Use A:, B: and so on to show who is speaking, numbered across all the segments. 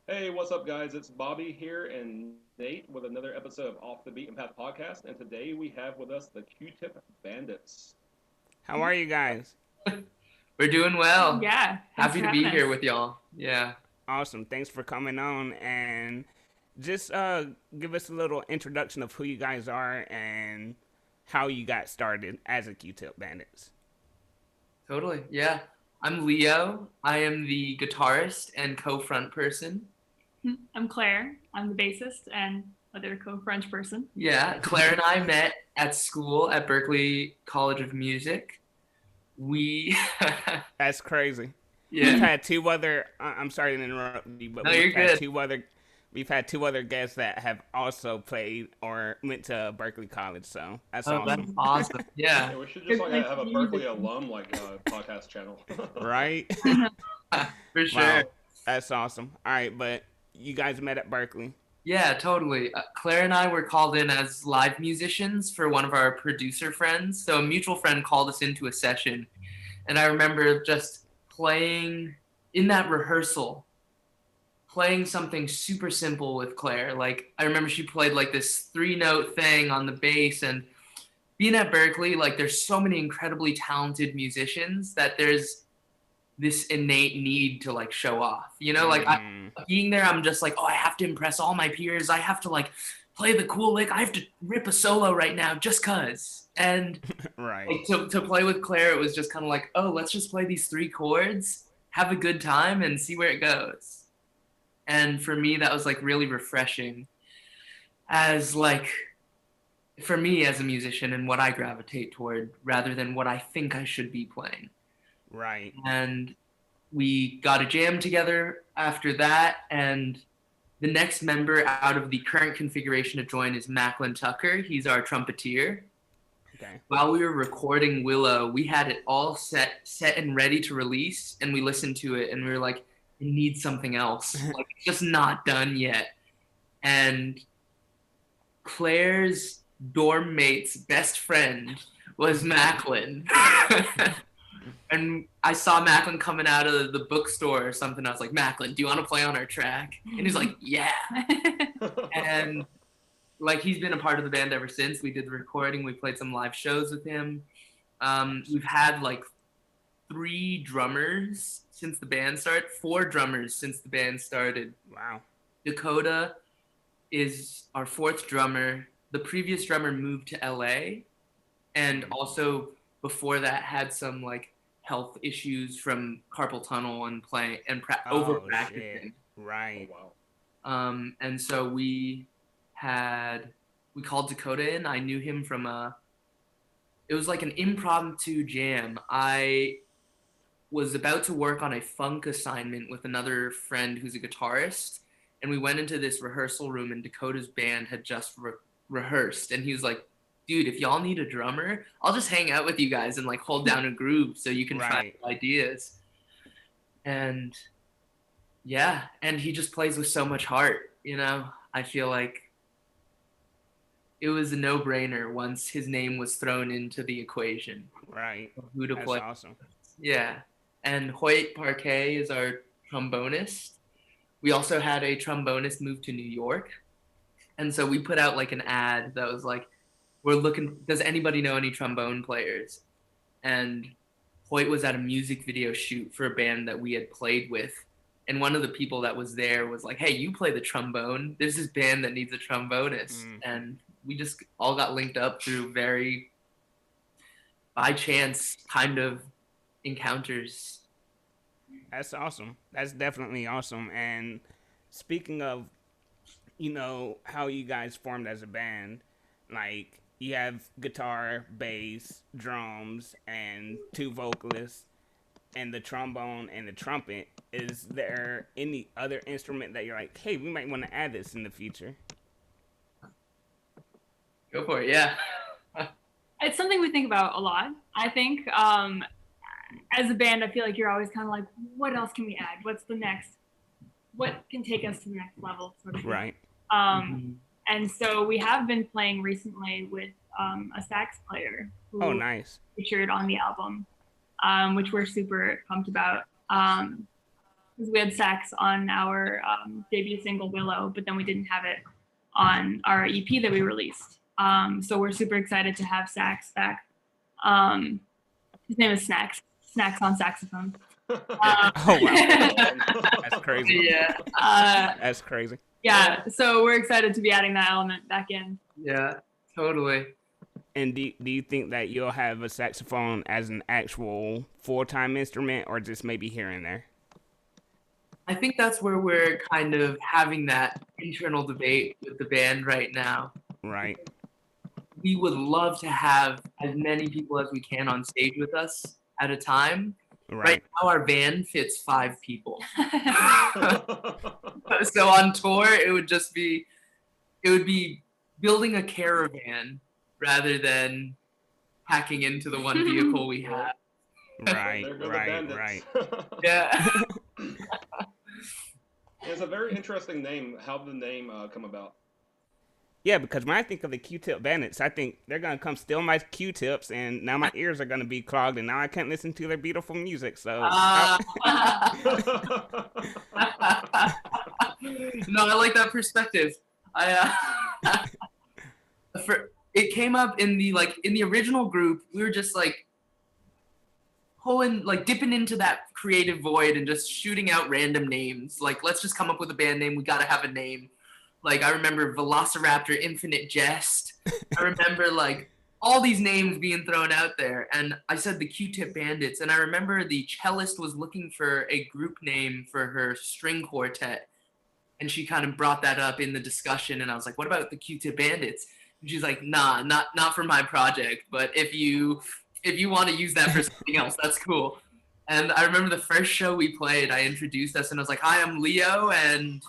A: Hey, what's up, guys? It's Bobby here and Nate with another episode of Off the Beaten Path podcast. And today we have with us the Q-Tip Bandits.
B: How are you guys?
C: We're doing well.
D: Yeah, thanks
C: Happy
D: for
C: to
D: having
C: be
D: us.
C: here with y'all. Yeah.
B: Awesome. Thanks for coming on and just give us a little introduction of who you guys are and how you got started as a Q-Tip Bandits.
C: Totally. Yeah. I'm Leo. I am the guitarist and co-front person.
D: I'm Claire. I'm the bassist and other co-French person.
C: Yeah. Claire and I met at school at Berklee College of Music. We
B: That's crazy.
C: Yeah.
B: We've had two other. I'm sorry to interrupt you, but
C: No, you're
B: we've had
C: good.
B: two other. We've had two other guests that have also played or went to Berkeley College, so that's
C: Oh, that's
B: awesome.
C: awesome.
A: Yeah,
C: Yeah.
A: we should just have a Berkeley alum podcast channel.
B: Right?
C: For sure.
B: Wow, that's awesome. All right, but you guys met at Berkeley.
C: Yeah, totally. Claire and I were called in as live musicians for one of our producer friends. So a mutual friend called us into a session, and I remember just playing in that rehearsal, playing something super simple with Claire. Like I remember she played like this 3-note thing on the bass, and being at Berkeley, like there's so many incredibly talented musicians that there's this innate need to like show off, like being there, I'm just like, oh, I have to impress all my peers. I have to like play the cool lick. I have to rip a solo right now just cause. And
B: Right.
C: like to play with Claire, it was just kind of like, oh, let's just play these 3 chords, have a good time and see where it goes. And for me, that was like really refreshing as like, for me as a musician and what I gravitate toward rather than what I think I should be playing.
B: Right.
C: And we got a jam together after that, and the next member out of the current configuration to join is Macklin Tucker. He's our trumpeter.
B: Okay.
C: While we were recording Willow, we had it all set and ready to release, and we listened to it and we were like, it needs something else. Like it's just not done yet. And Claire's dorm mate's best friend was Macklin. And I saw Macklin coming out of the bookstore or something. I was like, Macklin, do you want to play on our track? And he's like, yeah. And like he's been a part of the band ever since. We did the recording. We played some live shows with him. We've had like 3 drummers since the band started. 4 drummers since the band started.
B: Wow.
C: Dakota is our 4th drummer. The previous drummer moved to LA, and also before that had some like health issues from carpal tunnel and playing and over practicing.
B: Right.
A: Oh, wow.
C: And so we called Dakota in. I knew him from it was like an impromptu jam. I was about to work on a funk assignment with another friend who's a guitarist, and we went into this rehearsal room and Dakota's band had just rehearsed, and he was like, dude, if y'all need a drummer, I'll just hang out with you guys and like hold down a groove so you can try ideas. And yeah, and he just plays with so much heart, I feel like it was a no-brainer once his name was thrown into the equation.
B: Right.
C: Who to
B: That's
C: play.
B: Awesome.
C: Yeah. And Hoyt Parquet is our trombonist. We also had a trombonist move to New York. And so we put out like an ad that was like, we're looking, does anybody know any trombone players? And Hoyt was at a music video shoot for a band that we had played with. And one of the people that was there was like, hey, you play the trombone. There's this band that needs a trombonist. And we just all got linked up through very by chance kind of encounters.
B: That's awesome. That's definitely awesome. And speaking of, how you guys formed as a band, like you have guitar, bass, drums, and 2 vocalists, and the trombone and the trumpet. Is there any other instrument that you're like, hey, we might want to add this in the future?
C: Go for it, yeah.
D: It's something we think about a lot. I think as a band, I feel like you're always kind of like, what else can we add? What's the next? What can take us to the next level? Sort of thing.
B: Right.
D: And so we have been playing recently with a sax player who
B: nice.
D: featured on the album, which we're super pumped about. because we had sax on our debut single Willow, but then we didn't have it on our EP that we released. So we're super excited to have sax back. His name is Snacks on saxophone.
B: Oh wow, that's crazy.
C: Yeah.
B: That's crazy.
D: Yeah, so we're excited to be adding that element back in.
C: Yeah, totally.
B: And do you think that you'll have a saxophone as an actual full-time instrument, or just maybe here and there?
C: I think that's where we're kind of having that internal debate with the band right now.
B: Right.
C: We would love to have as many people as we can on stage with us at a time. Right now, our van fits 5 people. So on tour, it would be building a caravan rather than packing into the one vehicle we have.
B: Right.
C: Yeah.
A: It's a very interesting name. How did the name come about?
B: Yeah, because when I think of the Q-Tip Bandits, I think they're going to come steal my Q-tips, and now my ears are going to be clogged, and now I can't listen to their beautiful music, so...
C: No, I like that perspective. It came up in the original group, we were just like dipping into that creative void and just shooting out random names. Like, let's just come up with a band name. We got to have a name. Like, I remember Velociraptor, Infinite Jest. I remember, like, all these names being thrown out there. And I said the Q-Tip Bandits. And I remember the cellist was looking for a group name for her string quartet. And she kind of brought that up in the discussion. And I was like, what about the Q-Tip Bandits? And she's like, nah, not for my project. But if you want to use that for something else, that's cool. And I remember the first show we played, I introduced us. And I was like, hi, I'm Leo. And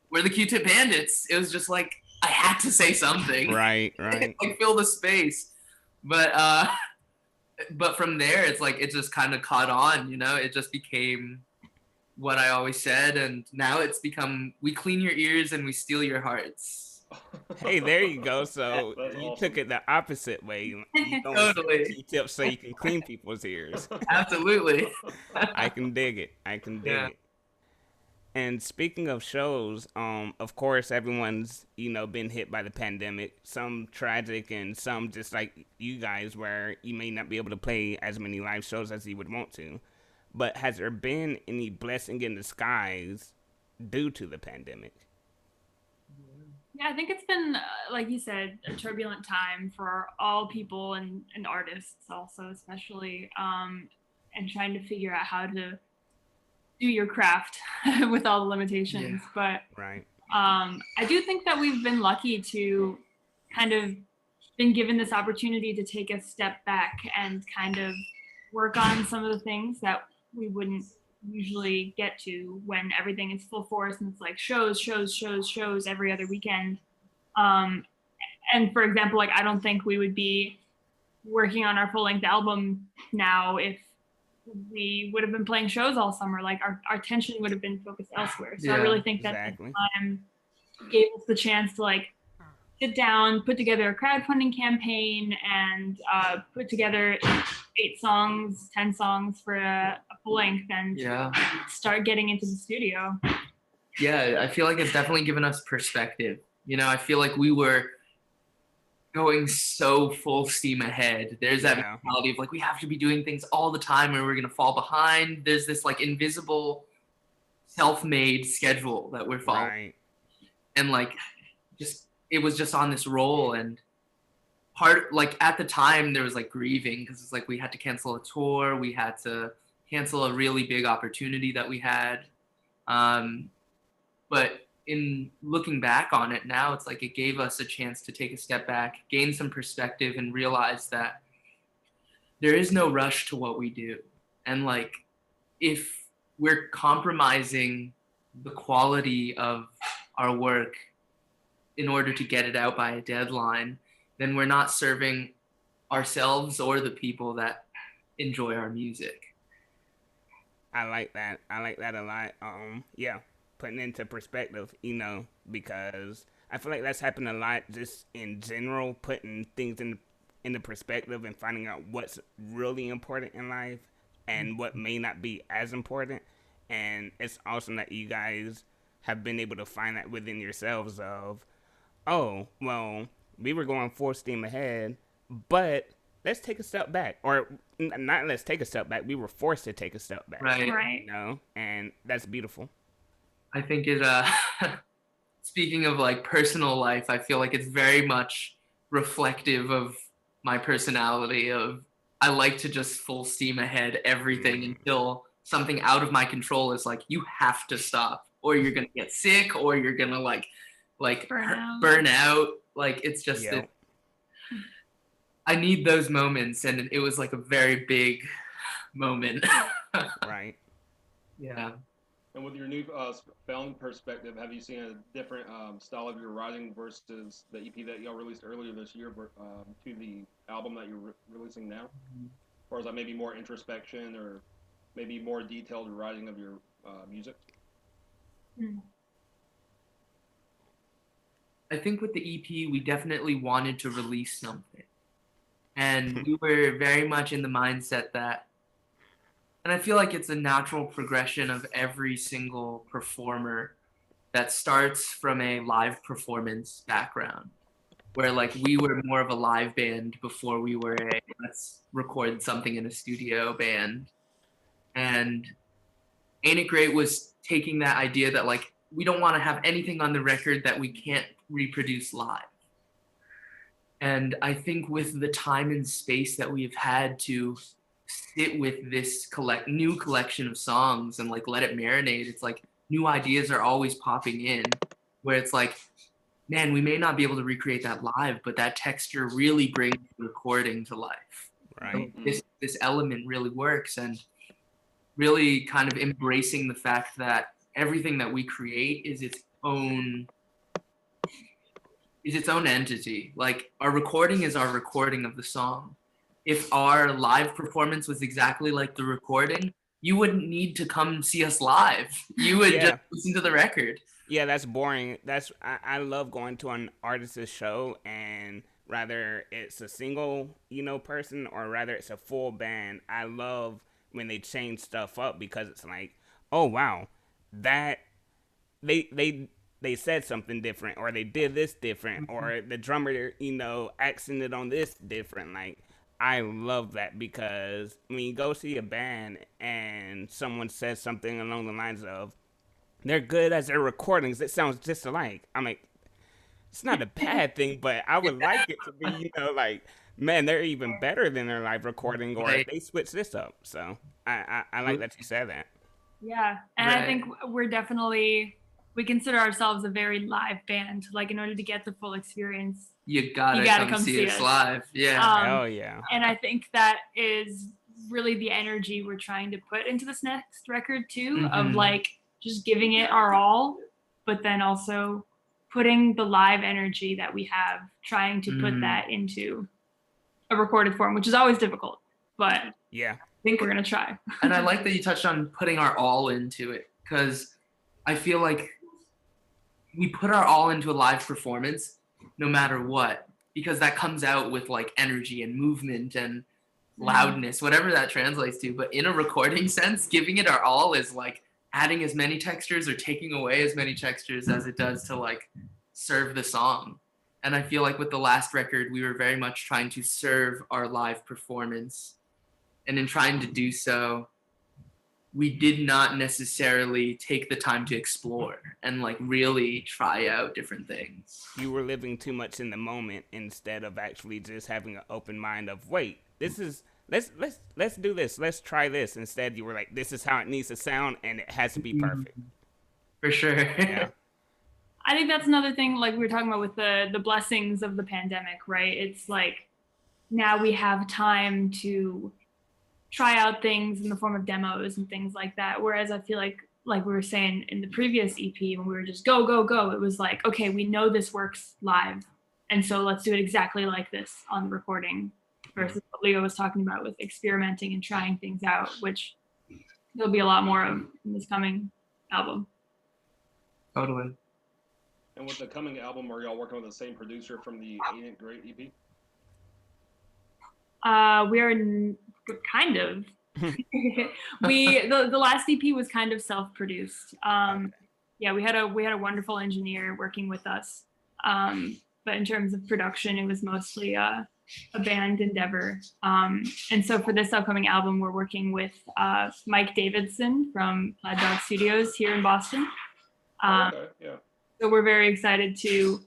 C: we're the Q-Tip Bandits. It was just like, I had to say something.
B: Right.
C: Like, fill the space. But from there, it's like, it just kind of caught on, you know? It just became what I always said. And now it's become, we clean your ears and we steal your hearts.
B: Hey, there you go. So you took it the opposite way. You don't
C: Totally.
B: Q-tips so you can clean people's ears.
C: Absolutely.
B: I can dig it. It. And speaking of shows, of course, everyone's, been hit by the pandemic, some tragic and some just like you guys where you may not be able to play as many live shows as you would want to. But has there been any blessing in disguise due to the pandemic?
D: Yeah, I think it's been, like you said, a turbulent time for all people and artists also, especially, and trying to figure out how to do your craft with all the limitations. Yeah. But
B: right.
D: I do think that we've been lucky to kind of been given this opportunity to take a step back and kind of work on some of the things that we wouldn't usually get to when everything is full force and it's like shows every other weekend. And for example, like I don't think we would be working on our full-length album now if we would have been playing shows all summer. Like our attention would have been focused elsewhere. So I really think that this time gave us the chance to like sit down, put together a crowdfunding campaign, and put together 8 songs, 10 songs for a full length, and start getting into the studio.
C: Yeah, I feel like it's definitely given us perspective. I feel like we were going so full steam ahead. There's that mentality of like, we have to be doing things all the time or we're going to fall behind. There's this like invisible self-made schedule that we're following. Right. And like, it was just on this roll, and at the time there was like grieving because it's like we had to cancel a tour. We had to cancel a really big opportunity that we had. But in looking back on it now, it's like it gave us a chance to take a step back, gain some perspective, and realize that there is no rush to what we do. And like, if we're compromising the quality of our work in order to get it out by a deadline, then we're not serving ourselves or the people that enjoy our music.
B: I like that a lot. Putting into perspective, because I feel like that's happened a lot just in general, putting things into perspective and finding out what's really important in life and what may not be as important. And it's awesome that you guys have been able to find that within yourselves of, oh, well, we were going full steam ahead, but let's take a step back. Or not let's take a step back. We were forced to take a step back.
C: Right.
B: You know? And that's beautiful.
C: I think it, speaking of like personal life, I feel like it's very much reflective of my personality of I like to just full steam ahead everything until something out of my control is like, you have to stop or you're going to get sick or you're going to like burn out. Like, it's just, I need those moments. And it was like a very big moment.
B: Right.
C: Yeah.
A: And with your new found perspective, have you seen a different style of your writing versus the EP that y'all released earlier this year to the album that you're releasing now? Or is that maybe more introspection or maybe more detailed writing of your music?
C: I think with the EP, we definitely wanted to release something. And we were very much in the mindset that, and I feel like it's a natural progression of every single performer that starts from a live performance background, where like we were more of a live band before we were a let's record something in a studio band. And Ain't It Great was taking that idea that like we don't want to have anything on the record that we can't reproduce live. And I think with the time and space that we've had to sit with this new collection of songs and like let it marinate, it's like new ideas are always popping in where it's like, man, we may not be able to recreate that live, but that texture really brings the recording to life.
B: Right.
C: So this element really works, and really kind of embracing the fact that everything that we create is its own entity. Like our recording is our recording of the song. If our live performance was exactly like the recording, you wouldn't need to come see us live. You would just listen to the record.
B: Yeah, that's boring. I love going to an artist's show, and rather it's a single, person, or rather it's a full band. I love when they change stuff up because it's like, oh wow, that they said something different, or they did this different, or the drummer, accented on this different. Like, I love that because when you go see a band and someone says something along the lines of, they're good as their recordings, it sounds just alike. I'm like, it's not a bad thing, but I would like it to be, like, man, they're even better than their live recording, or they switch this up. So I like that you said that.
D: Yeah, and I think we consider ourselves a very live band. Like, in order to get the full experience,
C: you gotta come see us live. Yeah.
B: Oh yeah.
D: And I think that is really the energy we're trying to put into this next record too, of like just giving it our all, but then also putting the live energy that we have, trying to put that into a recorded form, which is always difficult, but
B: yeah,
D: I think we're gonna try.
C: And I like that you touched on putting our all into it, because I feel like we put our all into a live performance no matter what, because that comes out with like energy and movement and loudness, whatever that translates to. But in a recording sense, giving it our all is like adding as many textures or taking away as many textures as it does to like serve the song. And I feel like with the last record, we were very much trying to serve our live performance. And in trying to do so, we did not necessarily take the time to explore and like really try out different things.
B: You were living too much in the moment instead of actually just having an open mind of, wait, this is let's do this, let's try this. Instead, you were like, this is how it needs to sound, and it has to be perfect.
C: For sure.
B: Yeah.
D: I think that's another thing, like we were talking about with the blessings of the pandemic, right? It's like now we have time to try out things in the form of demos and things like that. Whereas I feel like we were saying in the previous EP, when we were just go, it was like, okay, we know this works live, and so let's do it exactly like this on the recording, versus what Leo was talking about with experimenting and trying things out, which there'll be a lot more of in this coming album.
C: Totally.
A: And with the coming album, are y'all working with the same producer from the Ain't It Great EP?
D: We're kind of. The last EP was kind of self-produced.
B: Okay.
D: Yeah, we had a wonderful engineer working with us. But in terms of production, it was mostly a band endeavor. And so for this upcoming album, we're working with Mike Davidson from Plaid Dog Studios here in Boston.
A: Okay, yeah.
D: So we're very excited to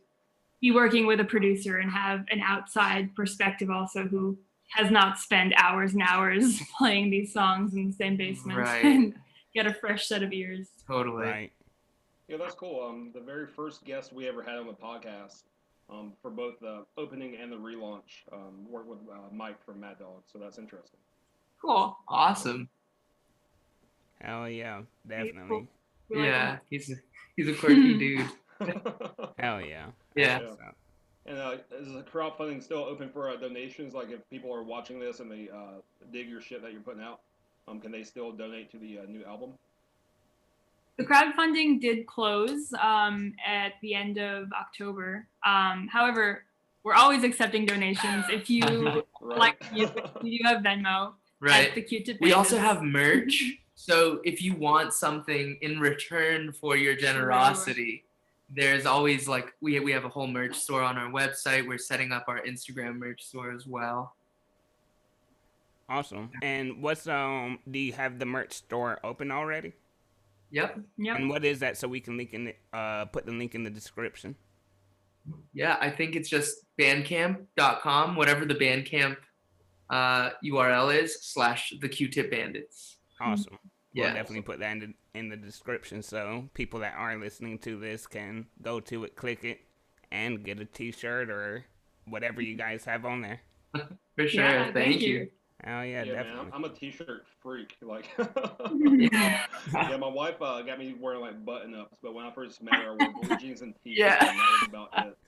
D: be working with a producer and have an outside perspective also, who has not spent hours and hours playing these songs in the same basement,
C: Right.
D: and get a fresh set of ears.
C: Totally.
B: Right.
A: Yeah, that's cool. The very first guest we ever had on the podcast, for both the opening and the relaunch, worked with Mike from Mad Dog, so that's interesting.
D: Cool.
C: Awesome.
B: Hell yeah, definitely.
D: We like
C: Yeah,
D: him.
C: he's a quirky dude.
B: Hell yeah.
C: Yeah.
A: Yeah. And is the crowdfunding still open for donations? Like, if people are watching this and they dig your shit that you're putting out, can they still donate to the new album?
D: The crowdfunding did close at the end of October. However, we're always accepting donations. If you
A: Right.
D: like music, we do have Venmo at the
C: Right.
D: Q-Tip
C: We also
D: Bandits.
C: have merch. So if you want something in return for your generosity, there's always like we have a whole merch store on our website. We're setting up our Instagram merch store as well.
B: Awesome. And what's do you have the merch store open already?
C: Yep.
D: Yep.
B: And what is that, so we can link in put the link in the description?
C: Yeah, I think it's just bandcamp.com, whatever the Bandcamp URL is, / the Q-Tip Bandits.
B: Awesome. We'll
C: Yeah.
B: definitely put that in the description, so people that are listening to this can go to it, click it, and get a t-shirt or whatever you guys have on there.
C: For sure.
D: Yeah,
C: thank you.
B: Oh yeah,
A: Yeah,
B: definitely.
A: man, I'm a t-shirt freak. Like,
C: Yeah.
A: yeah, my wife got me wearing like button-ups, but when I first met her, I wore blue jeans and t-shirts,
C: Yeah.
A: and that was about it.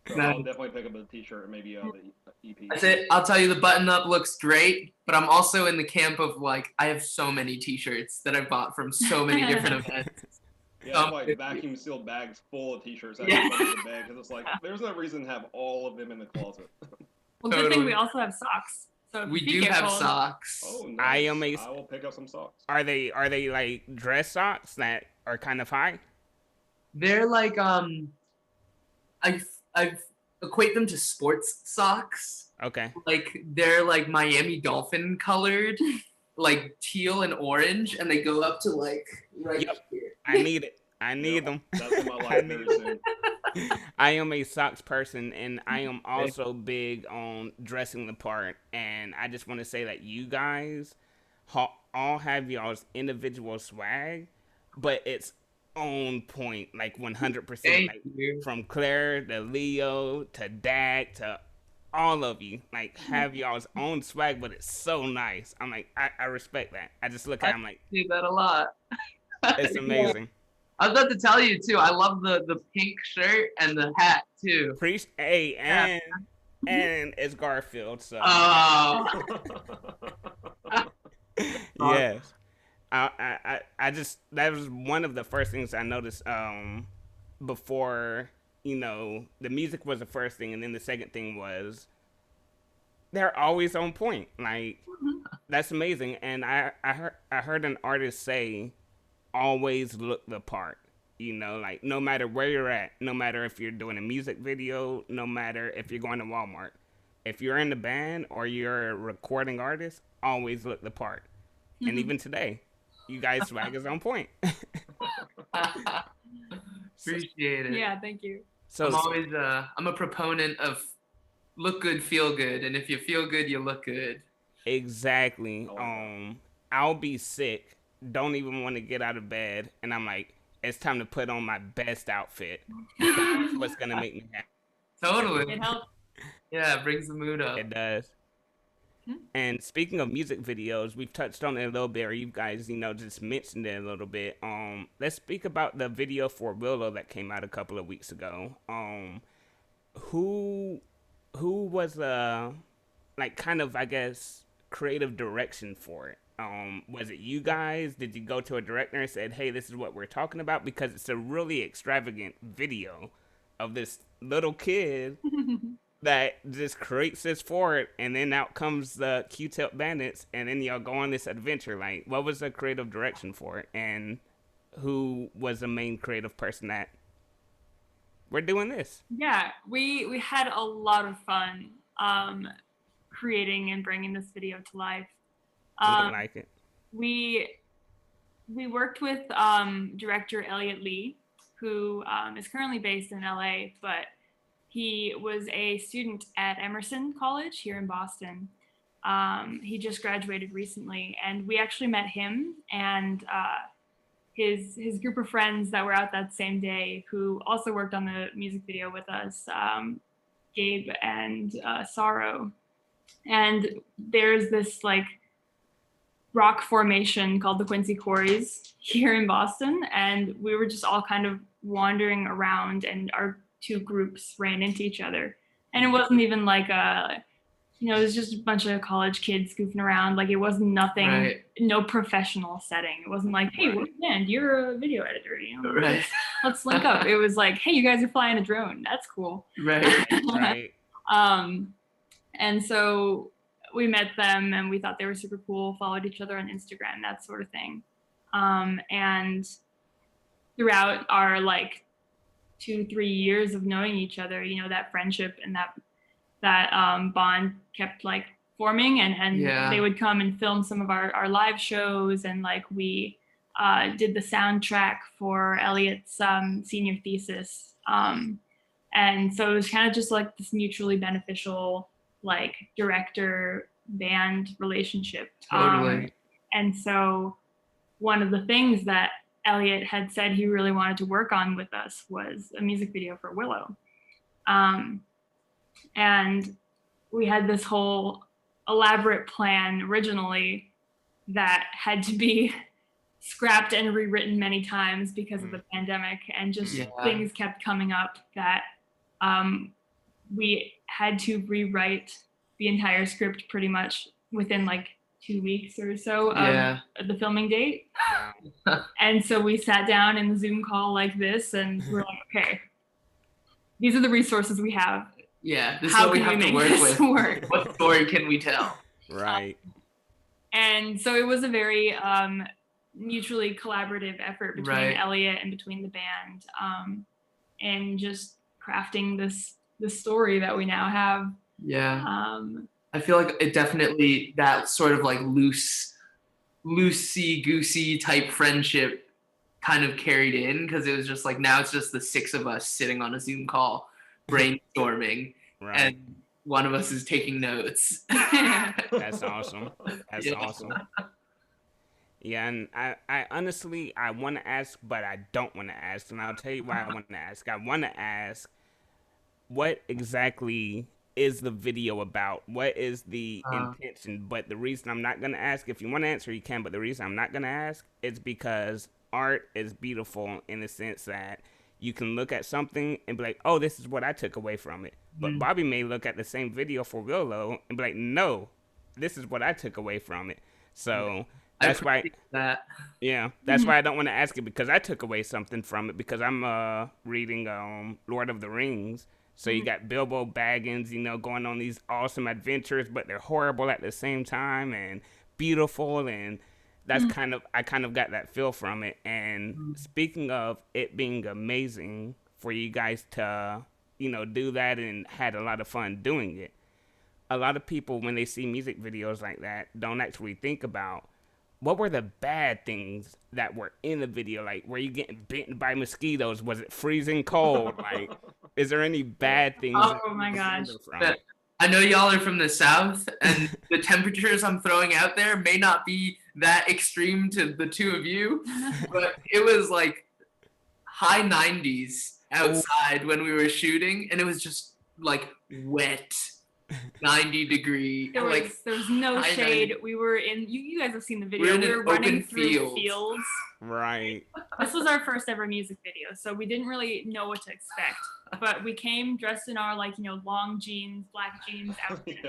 A: So
C: Nice.
A: I'll definitely pick up a t-shirt and maybe the EP.
C: That's it. I'll tell you, the button up looks great, but I'm also in the camp of like, I have so many t-shirts that I bought from so many different events.
A: Yeah, I have like vacuum sealed bags full of t-shirts I
C: Yeah.
A: just put in the bag, because it's like there's no reason to have all of them in the closet.
D: Well, good thing
C: Totally.
D: we also have socks. So if
C: We
D: feet
C: do
D: get
C: have
D: cold-
C: socks.
A: Oh, nice.
B: I am a-
A: I will pick up some socks.
B: Are they like dress socks that are kind of high?
C: They're like I've equate them to sports socks.
B: Okay.
C: Like they're like Miami Dolphin colored, like teal and orange, and they go up to like right
B: Yep.
C: here.
B: I need it. I
A: Yep,
B: need them.
A: That's in my life very soon.
B: I am a socks person, and I am also big on dressing the part. And I just want to say that you guys all have y'all's individual swag, but it's on point, like 100%.
C: Thank
B: Like,
C: you.
B: from Claire to Leo to Dak to all of you, like, have y'all's own swag, but it's so nice. I'm like, I respect that. I just look at it, I'm like,
C: Do that a lot.
B: it's amazing.
C: I was about to tell you too. I love the pink shirt and the hat too.
B: Hey, and it's Garfield, so
C: Oh,
B: yes. I just, that was one of the first things I noticed before, the music was the first thing, and then the second thing was they're always on point. Like, that's amazing. And I heard an artist say, always look the part. Like, no matter where you're at, no matter if you're doing a music video, no matter if you're going to Walmart, if you're in the band or you're a recording artist, always look the part. And even today, you guys' swag is on point.
C: appreciate it.
D: Yeah, thank you.
B: So
C: I'm always I'm a proponent of look good, feel good, and if you feel good, you look good.
B: exactly.
A: I like that.
B: I'll be sick, don't even want to get out of bed, and I'm like, it's time to put on my best outfit. That's what's gonna make me happy.
C: Totally.
D: It helps.
C: Yeah, it brings the mood up.
B: It does. And speaking of music videos, we've touched on it a little bit, or you guys, just mentioned it a little bit. Let's speak about the video for Willow that came out a couple of weeks ago. Who was like, kind of, I guess, creative direction for it? Was it you guys? Did you go to a director and said, hey, this is what we're talking about? Because it's a really extravagant video of this little kid that just creates this forward, and then out comes the Q-Tip Bandits, and then y'all go on this adventure. Like, what was the creative direction for it, and who was the main creative person that we're doing this?
D: Yeah, we had a lot of fun creating and bringing this video to life.
B: Like it.
D: We worked with director Elliot Lee, who is currently based in LA, but he was a student at Emerson College here in Boston. He just graduated recently, and we actually met him and his group of friends that were out that same day, who also worked on the music video with us, Gabe and Sorrow. And there's this like rock formation called the Quincy Quarries here in Boston, and we were just all kind of wandering around, and our two groups ran into each other. And it wasn't even like it was just a bunch of college kids goofing around. Like, it wasn't nothing, right. No professional setting. It wasn't like, hey, what band? You're a video editor,
C: Right.
D: Let's link up. It was like, hey, you guys are flying a drone. That's cool.
C: Right.
B: Right.
D: And so we met them, and we thought they were super cool, followed each other on Instagram, that sort of thing. And throughout our like 2-3 years of knowing each other, that friendship and that bond kept like forming, and they would come and film some of our live shows, and like we did the soundtrack for Elliot's senior thesis. And so it was kind of just like this mutually beneficial like director band relationship.
C: Totally.
D: And so one of the things that Elliot had said he really wanted to work on with us was a music video for Willow. And we had this whole elaborate plan originally that had to be scrapped and rewritten many times because of the pandemic, and just things kept coming up that we had to rewrite the entire script pretty much within like 2 weeks or so of the filming date. And so we sat down in the Zoom call like this, and we're like, okay, these are the resources we have.
C: Yeah, this
D: How
C: is what we
D: can
C: have
D: we
C: to
D: make
C: work
D: this
C: with.
D: work?
C: What story can we tell?
B: Right.
D: And so it was a very mutually collaborative effort between Elliot and between the band, and just crafting this story that we now have.
C: Yeah. I feel like it definitely, that sort of like loosey-goosey type friendship kind of carried in, because it was just like, now it's just the six of us sitting on a Zoom call brainstorming, and one of us is taking notes.
B: That's awesome. That's awesome. Yeah, and I honestly, I want to ask, but I don't want to ask, and I'll tell you why I want to ask. I want to ask, what exactly is the video about? What is the intention? But the reason I'm not going to ask, if you want to answer, you can, but the reason I'm not going to ask is because art is beautiful in the sense that you can look at something and be like, oh, this is what I took away from it. But Bobby may look at the same video for Willow and be like, no, this is what I took away from it. So that's why, that's why I don't want to ask it, because I took away something from it, because I'm reading Lord of the Rings. So you got Bilbo Baggins, going on these awesome adventures, but they're horrible at the same time and beautiful. And that's I kind of got that feel from it. And speaking of it being amazing for you guys to, do that and had a lot of fun doing it, a lot of people, when they see music videos like that, don't actually think about what were the bad things that were in the video? Like, were you getting bitten by mosquitoes? Was it freezing cold? Like, is there any bad things?
D: Oh my gosh.
C: I know y'all are from the South, and the temperatures I'm throwing out there may not be that extreme to the two of you, but it was like high 90s outside when we were shooting, and it was just like wet. 90-degree.
D: There was no shade. We were in. You guys have seen the video. We were running through fields.
B: Right.
D: This was our first ever music video, so we didn't really know what to expect. But we came dressed in our long jeans, black jeans outfit,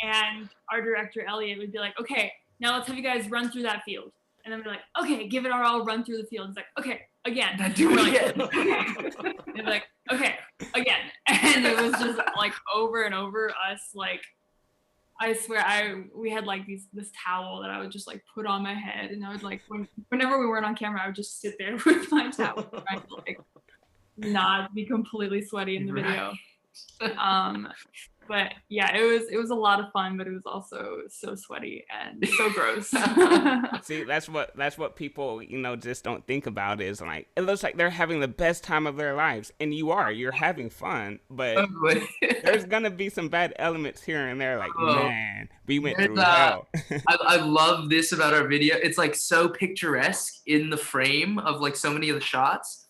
D: and our director Elliot would be like, "Okay, now let's have you guys run through that field." And then we're like, "Okay, give it our all. Run through the field." It's like, "Okay, again."
C: Do it again.
D: Okay. And they're like, "Okay, again." And it was just like like over and over us like. I swear, we had like this towel that I would just like put on my head, and I would like whenever we weren't on camera, I would just sit there with my towel trying to like not be completely sweaty in the video. But yeah, it was a lot of fun, but it was also so sweaty and so gross.
B: See, that's what people, just don't think about is like, it looks like they're having the best time of their lives, and you're having fun, but there's gonna be some bad elements here and there. Like, man, we went through hell.
C: I love this about our video. It's like so picturesque in the frame of like so many of the shots.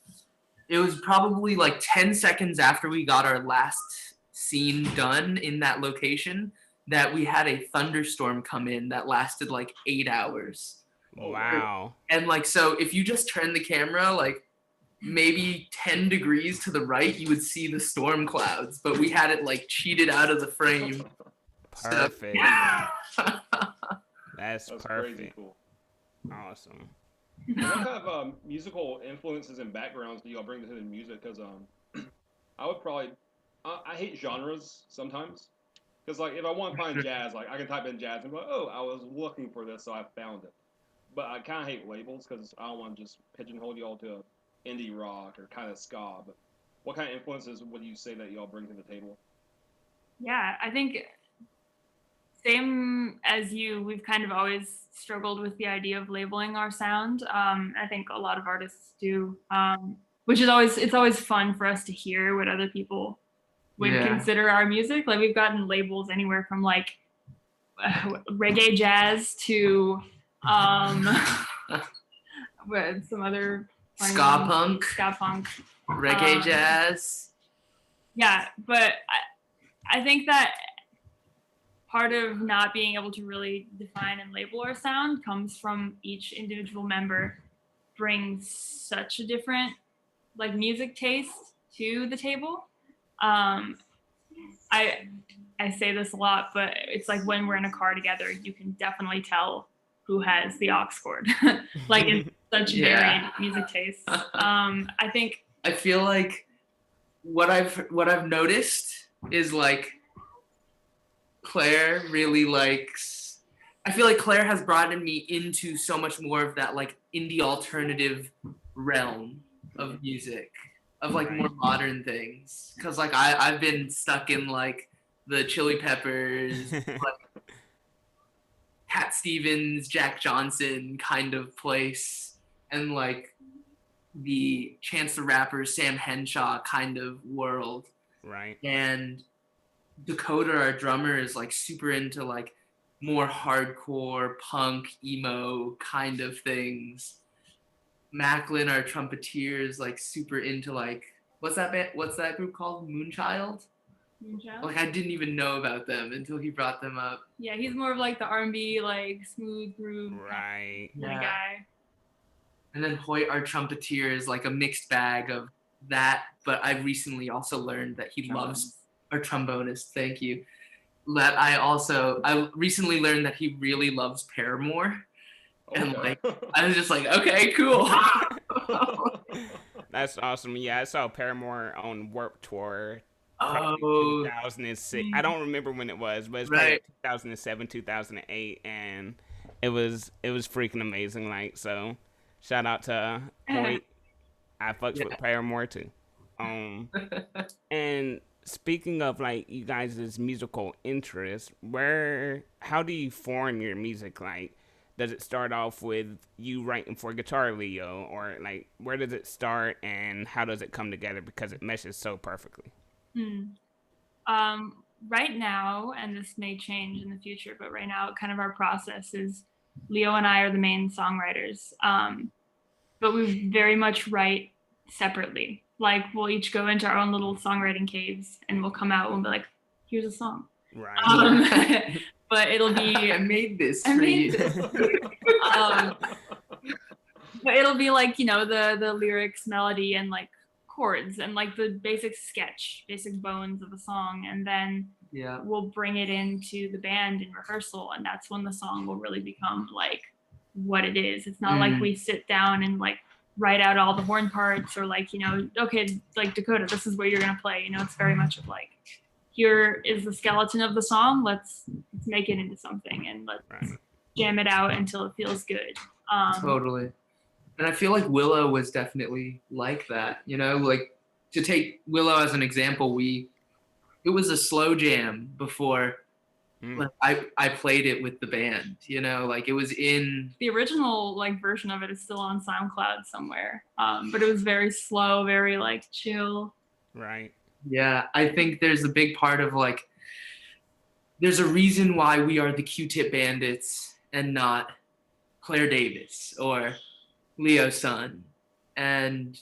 C: It was probably like 10 seconds after we got our last scene done in that location that we had a thunderstorm come in that lasted like 8 hours.
B: Wow.
C: And like, so if you just turn the camera like maybe 10 degrees to the right, you would see the storm clouds, but we had it like cheated out of the frame.
B: Perfect.
C: So,
B: That's perfect.
A: Crazy cool.
B: Awesome.
A: And what kind of musical influences and backgrounds do y'all bring to the music? Because I would probably, I hate genres sometimes. Because like if I want to find jazz, like I can type in jazz and be like, oh, I was looking for this, so I found it. But I kind of hate labels because I don't want to just pigeonhole y'all to indie rock or kind of ska. But what kind of influences would you say that y'all bring to the table?
D: Yeah, I think same as you, we've kind of always struggled with the idea of labeling our sound. I think a lot of artists do, which is always fun for us to hear what other people would consider our music. Like we've gotten labels anywhere from like reggae jazz to some other
C: ska punk, reggae jazz.
D: Yeah, but I think that part of not being able to really define and label our sound comes from each individual member brings such a different like music taste to the table. I say this a lot, but it's like when we're in a car together, you can definitely tell who has the aux cord. Like it's such varied music tastes. I
C: feel like what I've noticed is like Claire really likes, I feel like Claire has brought me into so much more of that like indie alternative realm of music, of like more modern things. Cause like I've been stuck in like the Chili Peppers, like Cat Stevens, Jack Johnson kind of place, and like the Chance the Rapper, Sam Henshaw kind of world.
B: Right.
C: And Dakota, our drummer, is like super into like more hardcore punk emo kind of things. Macklin, our trumpeter, is like super into like what's that group called? Moonchild?
D: Moonchild?
C: Like I didn't even know about them until he brought them up.
D: Yeah, he's more of like the R&B, like smooth groove
B: right
D: kind of guy.
C: And then Hoyt, our trumpeter, is like a mixed bag of that, but I recently also learned that he loves our trombonist. Thank you. I recently learned that he really loves Paramore. Okay. And like I was just like, okay, cool.
B: That's awesome. Yeah, I saw Paramore on Warped Tour. 2006. I don't remember when it was, but it's like 2007, 2008, and it was freaking amazing. Like, so shout out to Hoyt. I fucks with Paramore too. And speaking of like you guys' musical interests, how do you form your music? Like, does it start off with you writing for Guitar Leo, or like where does it start and how does it come together? Because it meshes so perfectly.
D: Right now, and this may change in the future, but right now kind of our process is Leo and I are the main songwriters. But we very much write separately. Like we'll each go into our own little songwriting caves and we'll come out and be like, here's a song.
B: Right.
D: But it'll be
C: I made this for you.
D: But it'll be like, the lyrics, melody, and like chords and like the basic bones of a song, and then we'll bring it into the band in rehearsal, and that's when the song will really become like what it is. It's not like we sit down and like write out all the horn parts or like okay, like Dakota, this is what you're gonna play. It's very much of like, here is the skeleton of the song. Let's make it into something and let's jam it out until it feels good.
C: Totally. And I feel like Willow was definitely like that, you know, like to take Willow as an example, it was a slow jam before like I played it with the band, you know, like it was in
D: the original like version of it is still on SoundCloud somewhere. But it was very slow, very like chill.
B: Right.
C: Yeah, I think there's a big part of like there's a reason why we are the Q-Tip Bandits and not Claire Davis or Leo Sun, and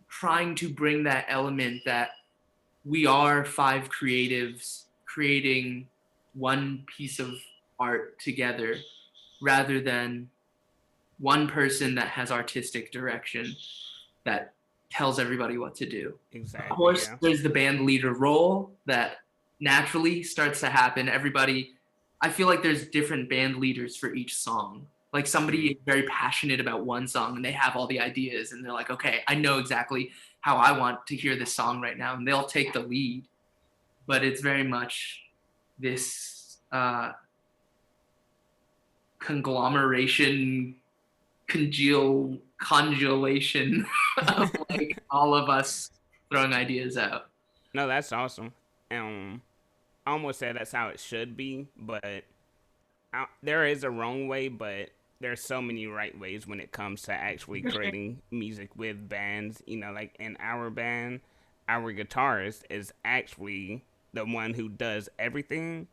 C: trying to bring that element that we are 5 creatives creating one piece of art together rather than one person that has artistic direction that tells everybody what to do.
B: Exactly.
C: Of course, there's the band leader role that naturally starts to happen. Everybody, I feel like there's different band leaders for each song. Like somebody is very passionate about one song and they have all the ideas and they're like, okay, I know exactly how I want to hear this song right now. And they'll take the lead. But it's very much this conglomeration, congelation of like all of us throwing ideas out.
B: No, that's awesome. I almost said that's how it should be, but there is a wrong way, but there's so many right ways when it comes to actually creating music with bands. You know, like in our band, our guitarist is actually the one who does everything,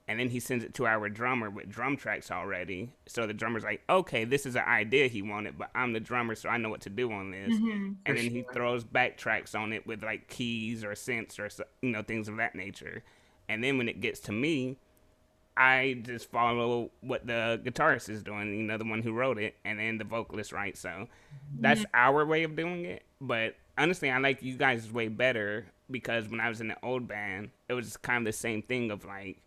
B: and then he sends it to our drummer with drum tracks already. So the drummer's like, okay, this is an idea he wanted, but I'm the drummer, so I know what to do on this. And then he throws backtracks on it with like keys or synths or, you know, things of that nature. And then when it gets to me, I just follow what the guitarist is doing, you know, the one who wrote it, and then the vocalist writes. So that's our way of doing it. But honestly, I like you guys' way better because when I was in the old band, it was kind of the same thing of like,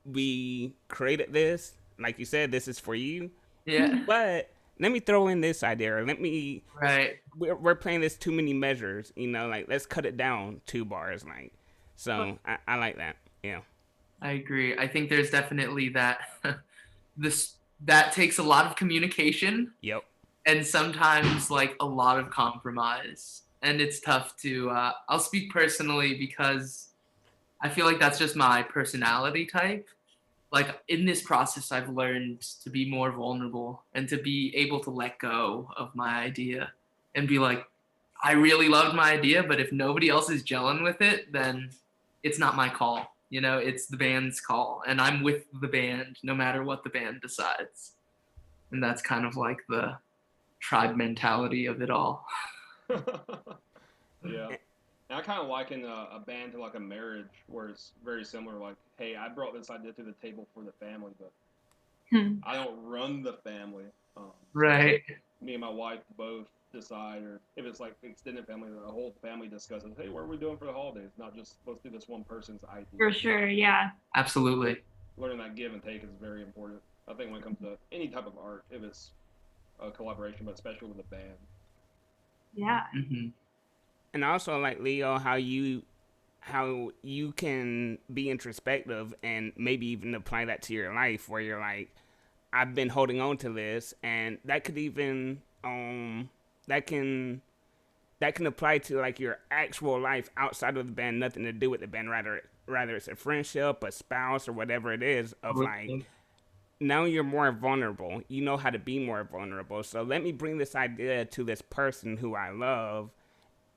B: we created this, like you said, this is for you.
C: Yeah.
B: But let me throw in this idea, or let me.
C: Right.
B: We're playing this too many measures, you know, like let's cut it down 2 bars, like. So I like that. Yeah.
C: I agree. I think there's definitely that that takes a lot of communication.
B: Yep.
C: And sometimes like a lot of compromise. And it's tough to I'll speak personally because I feel like that's just my personality type. Like in this process I've learned to be more vulnerable and to be able to let go of my idea and be like, I really loved my idea, but if nobody else is gelling with it, then it's not my call. You know, it's the band's call, and I'm with the band no matter what the band decides. And that's kind of like the tribe mentality of it all.
A: Yeah. And I kind of liken a band to like a marriage where it's very similar. Like, hey, I brought this idea to the table for the family, but I don't run the family.
C: Right.
A: Me and my wife both decide, or if it's like extended family, the whole family discusses, hey, what are we doing for the holidays? Not just let's do this one person's idea.
D: For sure, yeah.
C: Absolutely.
A: Learning that give and take is very important. I think when it comes to any type of art, if it's a collaboration, but especially with a band.
D: Yeah.
C: Mm-hmm.
B: And also, like Leo, how you can be introspective and maybe even apply that to your life, where you're like, I've been holding on to this, and that could even that can apply to like your actual life outside of the band, nothing to do with the band, rather it's a friendship, a spouse, or whatever it is, of like, now you're more vulnerable, you know how to be more vulnerable, so let me bring this idea to this person who I love,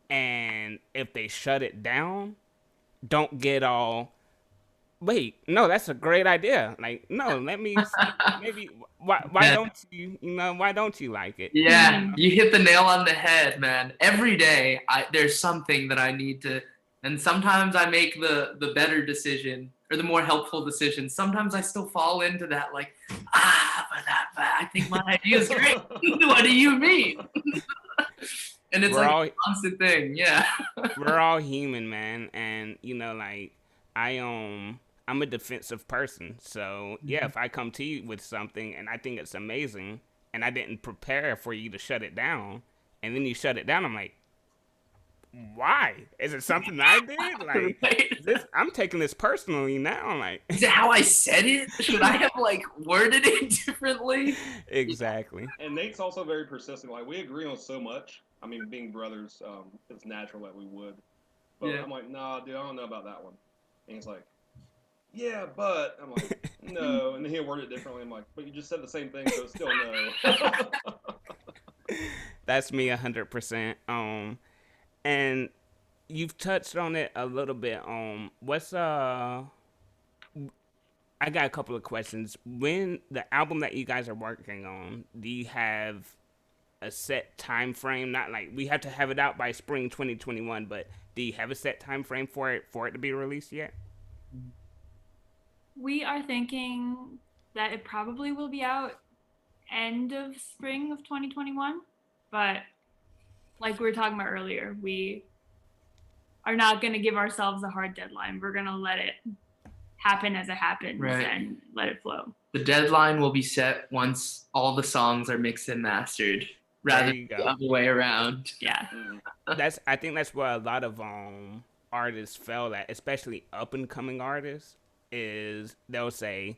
B: and if they shut it down, don't get all, wait, no, that's a great idea. Like, no, let me maybe why don't you why don't you like it?
C: Yeah, you hit the nail on the head, man. Every day there's something that I need to, and sometimes I make the better decision or the more helpful decision. Sometimes I still fall into that like, but I think my idea is great. What do you mean? And it's a constant thing. Yeah.
B: We're all human, man, and like I'm a defensive person, so yeah, if I come to you with something and I think it's amazing and I didn't prepare for you to shut it down, and then you shut it down, I'm like, why? Is it something I did? Like,
C: Right?
B: I'm taking this personally now. Like,
C: Is it how I said it? Should I have like worded it differently?
B: exactly.
A: And Nate's also very persistent. Like we agree on so much. I mean, being brothers, it's natural that we would. But
C: Yeah.
A: I'm like, nah, dude, I don't know about that one. And he's like, yeah, but I'm like, no. And then he'll word it differently. I'm like, but you just said the same thing, so it's still no.
B: That's me 100%. And you've touched on it a little bit. What's I got a couple of questions. When the album that you guys are working on, do you have a set time frame? Not like we have to have it out by spring 2021, but do you have a set time frame for it to be released yet?
D: We are thinking that it probably will be out end of spring of 2021, but like we were talking about earlier, we are not going to give ourselves a hard deadline. We're going to let it happen as it happens and let it flow.
C: The deadline will be set once all the songs are mixed and mastered, rather than the other way around.
D: Yeah.
B: I think that's where a lot of artists fail at, especially up and coming artists, is they'll say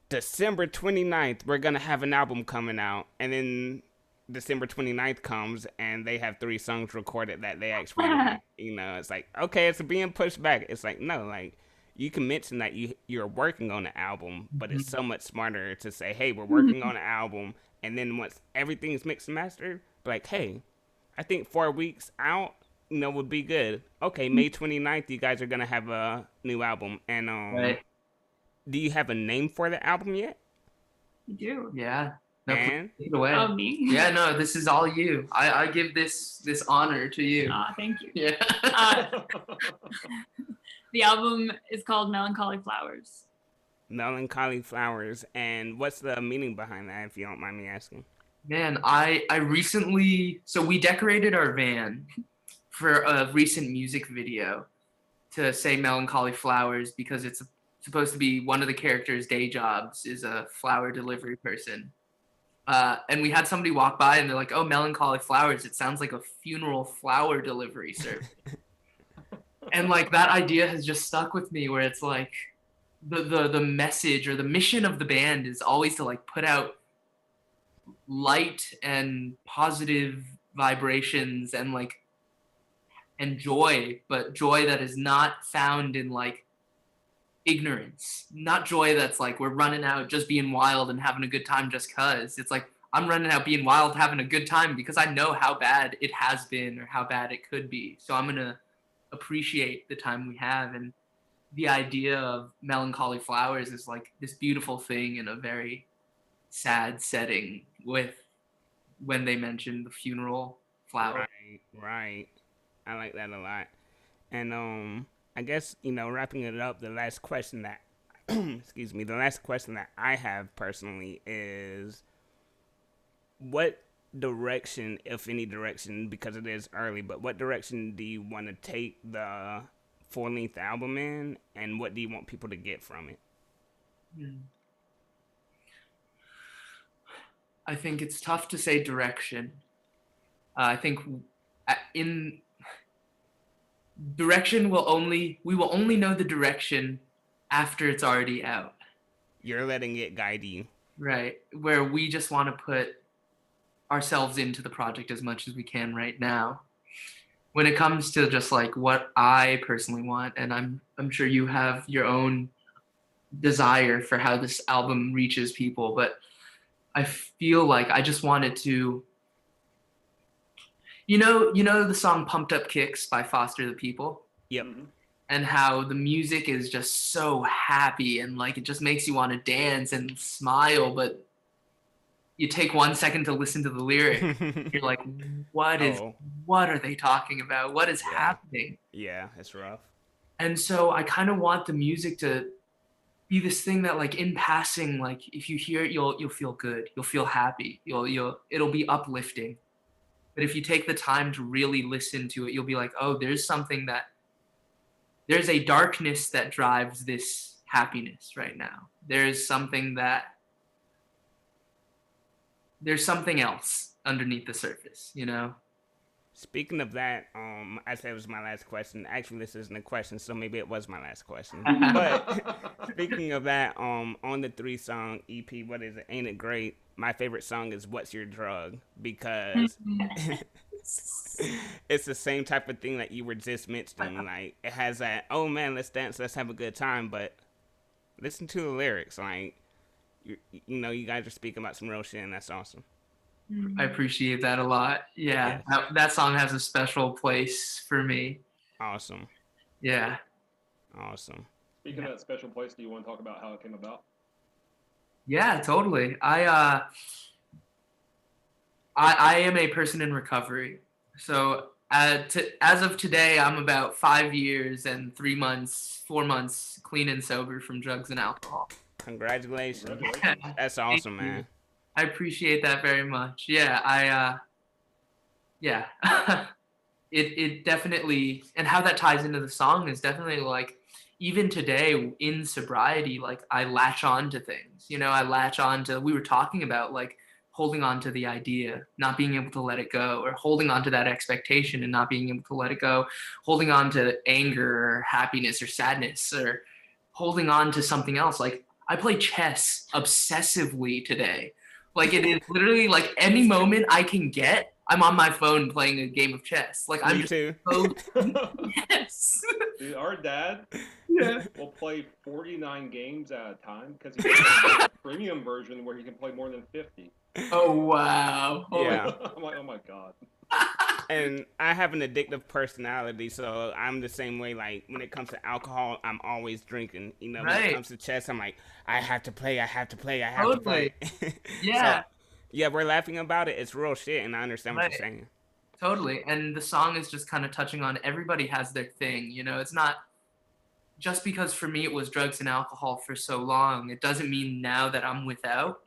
B: December 29th we're gonna have an album coming out, and then December 29th comes and they have 3 songs recorded that they actually it's like, okay, it's being pushed back. It's like, no, like you can mention that you're working on an album, but it's so much smarter to say, hey, we're working on an album, and then once everything's mixed and mastered, like, hey, I think 4 weeks out, would be good. Okay, May 29th, you guys are gonna have a new album, and do you have a name for the album yet?
D: You do.
C: Yeah. No,
B: and
C: take it away.
D: Oh, me?
C: Yeah, no, this is all you. I give this honor to you.
D: Thank you.
C: Yeah.
D: The album is called Melancholy Flowers.
B: Melancholy Flowers. And what's the meaning behind that, if you don't mind me asking?
C: Man, I recently, so we decorated our van for a recent music video to say Melancholy Flowers because it's supposed to be one of the characters' day jobs is a flower delivery person. And we had somebody walk by and they're like, oh, Melancholy Flowers, it sounds like a funeral flower delivery service. And like that idea has just stuck with me, where it's like the message or the mission of the band is always to like put out light and positive vibrations and like and joy, but joy that is not found in like ignorance, not joy that's like we're running out just being wild and having a good time just cuz. It's like I'm running out being wild, having a good time because I know how bad it has been or how bad it could be. So I'm gonna appreciate the time we have. And the idea of Melancholy Flowers is like this beautiful thing in a very sad setting with when they mention the funeral flower.
B: Right. I like that a lot. And I guess, wrapping it up, the last question that excuse me, the last question that I have personally is what direction, if any direction, because it is early, but what direction do you want to take the full-length album in, and what do you want people to get from it?
C: I think it's tough to say direction. I think in direction we will only know the direction after it's already out.
B: You're letting it guide you.
C: Right, where we just want to put ourselves into the project as much as we can right now. When it comes to just like what I personally want, and I'm sure you have your own desire for how this album reaches people, but I feel like I just wanted to, you know the song Pumped Up Kicks by Foster the People?
B: Yep.
C: And how the music is just so happy and like it just makes you want to dance and smile, but you take 1 second to listen to the lyric. You're like, what are they talking about? What is happening?
B: Yeah, it's rough.
C: And so I kind of want the music to be this thing that like in passing, like if you hear it, you'll feel good. You'll feel happy. It'll be uplifting. But if you take the time to really listen to it, you'll be like, oh, there's a darkness that drives this happiness right now. There's something else underneath the surface,
B: Speaking of that, I said it was my last question. Actually, this isn't a question, so maybe it was my last question. But speaking of that, on the 3-song EP, what is it? Ain't It Great? My favorite song is "What's Your Drug?" because it's the same type of thing that you were just mentioning. Like it has that, oh man, let's dance, let's have a good time, but listen to the lyrics. Like you guys are speaking about some real shit, and that's awesome.
C: I appreciate that a lot. Yeah,
B: Yes.
C: that song has a special place for me.
B: Awesome.
C: Yeah.
B: Awesome.
A: Speaking of that special place, do you want to talk about how it came about?
C: Yeah, totally. I am a person in recovery. So as of today, I'm about 5 years and 3 months, 4 months clean and sober from drugs and alcohol.
B: Congratulations.
A: Congratulations.
B: That's awesome, man.
C: I appreciate that very much. Yeah, yeah. It definitely, and how that ties into the song is definitely like, even today in sobriety, like I latch on to things, I latch on to, we were talking about like holding on to the idea, not being able to let it go, or holding on to that expectation and not being able to let it go, holding on to anger or happiness or sadness, or holding on to something else. Like I play chess obsessively today. Like it is literally like any moment I can get, I'm on my phone playing a game of chess. Like I'm
B: Me too.
C: so yes.
A: Dude, our dad
C: Yeah.
A: will play 49 games at a time because he has a premium version where he can play more than 50.
C: Oh wow.
B: Yeah.
A: I'm like, oh my god.
B: And I have an addictive personality, so I'm the same way. Like when it comes to alcohol, I'm always drinking. When it comes to chess, I'm like, I have to play.
C: Totally. Yeah.
B: So, yeah, we're laughing about it. It's real shit, and I understand what you're saying.
C: Totally. And the song is just kind of touching on everybody has their thing. It's not just because for me it was drugs and alcohol for so long. It doesn't mean now that I'm without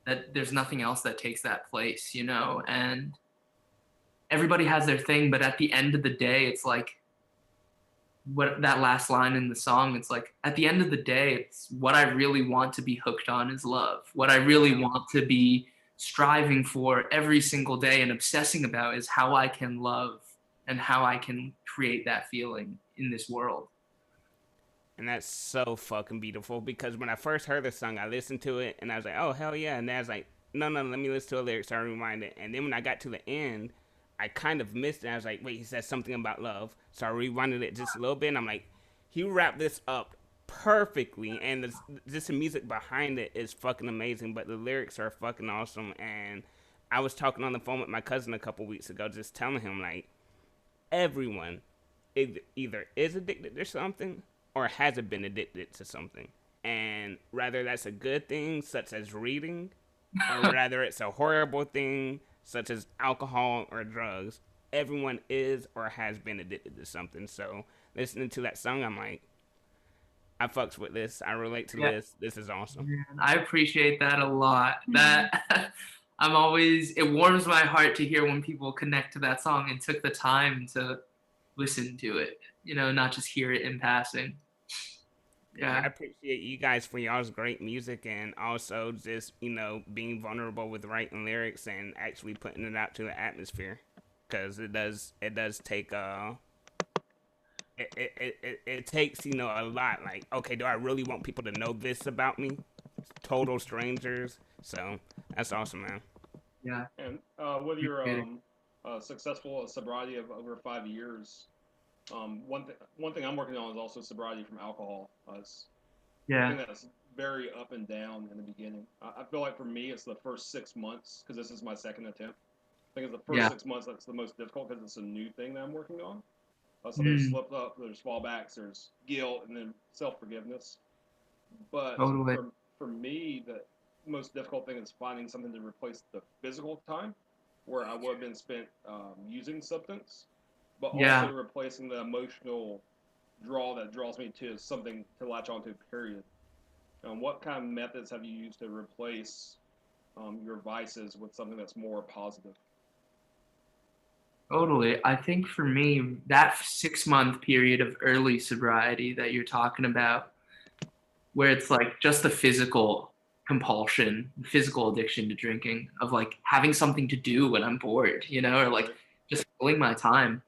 C: that there's nothing else that takes that place. And everybody has their thing, but at the end of the day, it's like what that last line in the song, it's like at the end of the day, it's what I really want to be hooked on is love. What I really want to be striving for every single day and obsessing about is how I can love and how I can create that feeling in this world.
B: And that's so fucking beautiful because when I first heard the song, I listened to it and I was like, oh, hell yeah. And then I was like, no, let me listen to the lyrics so I rewind it. And then when I got to the end, I kind of missed it. I was like, wait, he said something about love. So I rewinded it just a little bit. And I'm like, he wrapped this up perfectly. And just the music behind it is fucking amazing. But the lyrics are fucking awesome. And I was talking on the phone with my cousin a couple weeks ago, just telling him, like, everyone either is addicted to something or hasn't been addicted to something. And rather that's a good thing, such as reading, or rather it's a horrible thing, such as alcohol or drugs, everyone is or has been addicted to something. So listening to that song, I'm like, I fucks with this. I relate to this. This is awesome.
C: Man, I appreciate that a lot. That it warms my heart to hear when people connect to that song and took the time to listen to it, not just hear it in passing. Yeah.
B: I appreciate you guys for y'all's great music and also just, being vulnerable with writing lyrics and actually putting it out to the atmosphere. Because it does take, it takes, a lot. Like, okay, do I really want people to know this about me? Total strangers. So that's awesome, man.
C: Yeah.
A: And with your successful sobriety of over 5 years, one thing I'm working on is also sobriety from alcohol. I think that's very up and down in the beginning. I feel like for me, it's the first 6 months, because this is my second attempt. I think it's the first 6 months that's the most difficult because it's a new thing that I'm working on. So there's slip up, there's fallbacks, there's guilt, and then self-forgiveness. But for me, the most difficult thing is finding something to replace the physical time where I would have been spent using substance, but also replacing the emotional draw that draws me to something to latch onto, period. What kind of methods have you used to replace your vices with something that's more positive?
C: Totally. I think for me, that 6-month period of early sobriety that you're talking about, where it's like just the physical compulsion, physical addiction to drinking, of like having something to do when I'm bored, or like just filling my time.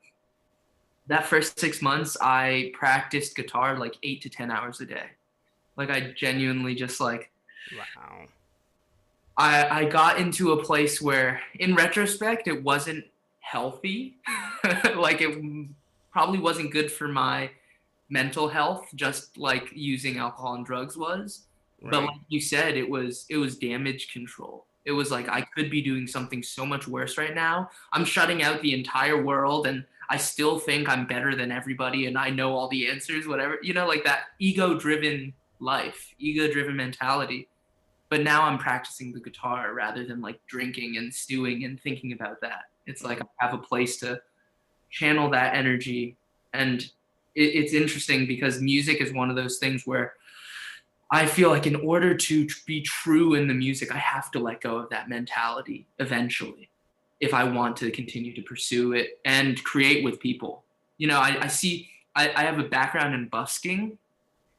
C: That first 6 months, I practiced guitar like 8 to 10 hours a day. Like I genuinely just like
B: Wow.
C: I got into a place where, in retrospect, it wasn't healthy. Like it probably wasn't good for my mental health, just like using alcohol and drugs was. But
B: Right.
C: like you said, it was damage control. It was like I could be doing something so much worse right now. I'm shutting out the entire world, and I still think I'm better than everybody, and I know all the answers. Whatever, like that ego-driven life, ego-driven mentality. But now I'm practicing the guitar rather than like drinking and stewing and thinking about that. It's like I have a place to channel that energy. And it's interesting because music is one of those things where I feel like in order to be true in the music, I have to let go of that mentality eventually if I want to continue to pursue it and create with people. I see, I have a background in busking.